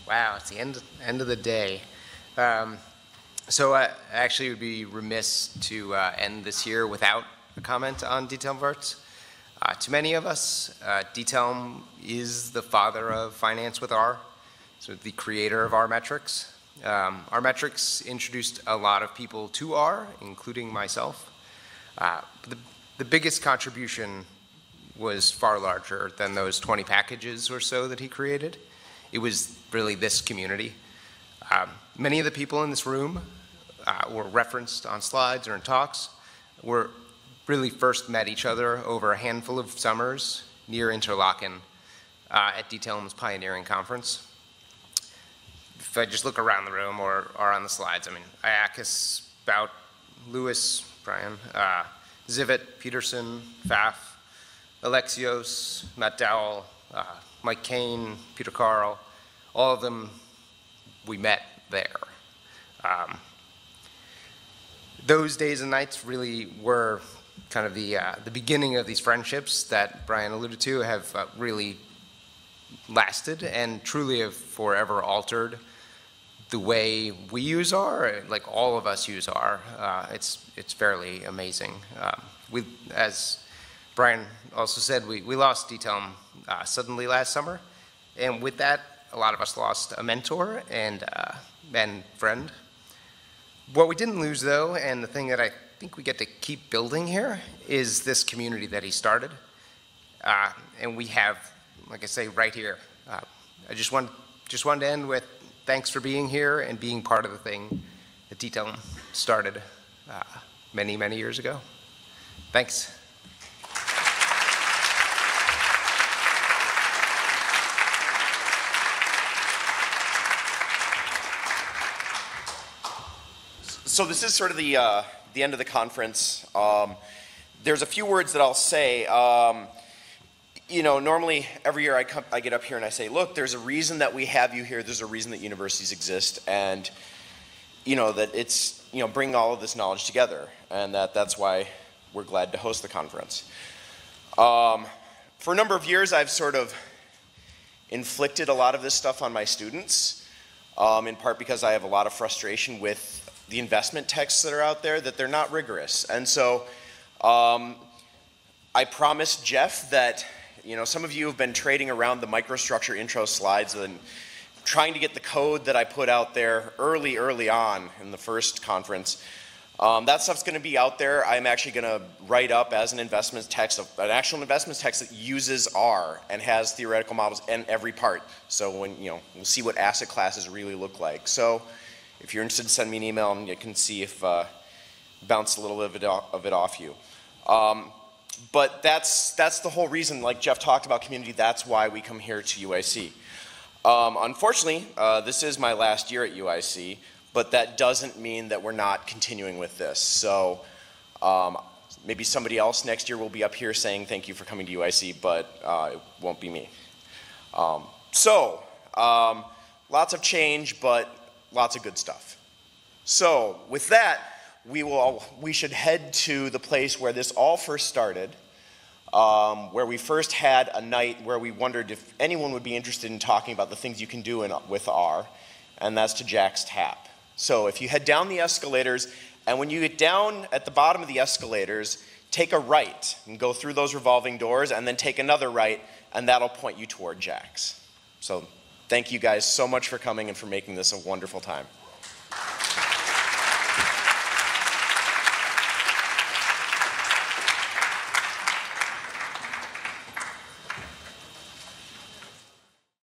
Wow, it's the end of the day. So I actually would be remiss to end this year without a comment on Diethelm. To many of us, Diethelm is the father of finance with R, so the creator of R metrics. R metrics introduced a lot of people to R, including myself. The biggest contribution was far larger than those 20 packages or so that he created. It was really this community. Many of the people in this room were referenced on slides or in talks, were really first met each other over a handful of summers near Interlaken at Diethelm's Pioneering Conference. If I just look around the room or on the slides, I mean, Iakis, Bout, Lewis, Brian, Zivit, Peterson, Pfaff, Alexios, Matt Dowell, Mike Kane, Peter Carl, all of them we met there. Those days and nights really were kind of the beginning of these friendships that Brian alluded to have really lasted and truly have forever altered the way we use R, like all of us use R. It's fairly amazing. As Brian also said, we lost Diethelm suddenly last summer, and with that, a lot of us lost a mentor and friend. What we didn't lose, though, and the thing that I think we get to keep building here, is this community that he started. And we have, like I say, right here. I just wanted to end with thanks for being here and being part of the thing that Diethelm started many, many years ago. Thanks. So this is sort of the end of the conference. There's a few words that I'll say. Normally every year I get up here and I say, look, there's a reason that we have you here. There's a reason that universities exist, and that it's bringing all of this knowledge together, and that's why we're glad to host the conference. For a number of years, I've sort of inflicted a lot of this stuff on my students, in part because I have a lot of frustration with the investment texts that are out there, that they're not rigorous. And so I promised Jeff that, some of you have been trading around the microstructure intro slides and trying to get the code that I put out there early on in the first conference. That stuff's going to be out there. I'm actually going to write up as an investment text, an actual investment text that uses R and has theoretical models in every part. So when, we'll see what asset classes really look like. So if you're interested, send me an email and you can see if bounce a little bit of it off you. But that's the whole reason, like Jeff talked about community, that's why we come here to UIC. Unfortunately, this is my last year at UIC, but that doesn't mean that we're not continuing with this. So maybe somebody else next year will be up here saying thank you for coming to UIC, but it won't be me. Lots of change, but lots of good stuff. So with that, we should head to the place where this all first started, where we first had a night where we wondered if anyone would be interested in talking about the things you can do with R, and that's to Jack's Tap. So if you head down the escalators, and when you get down at the bottom of the escalators, take a right and go through those revolving doors, and then take another right, and that'll point you toward Jack's. So thank you guys so much for coming and for making this a wonderful time.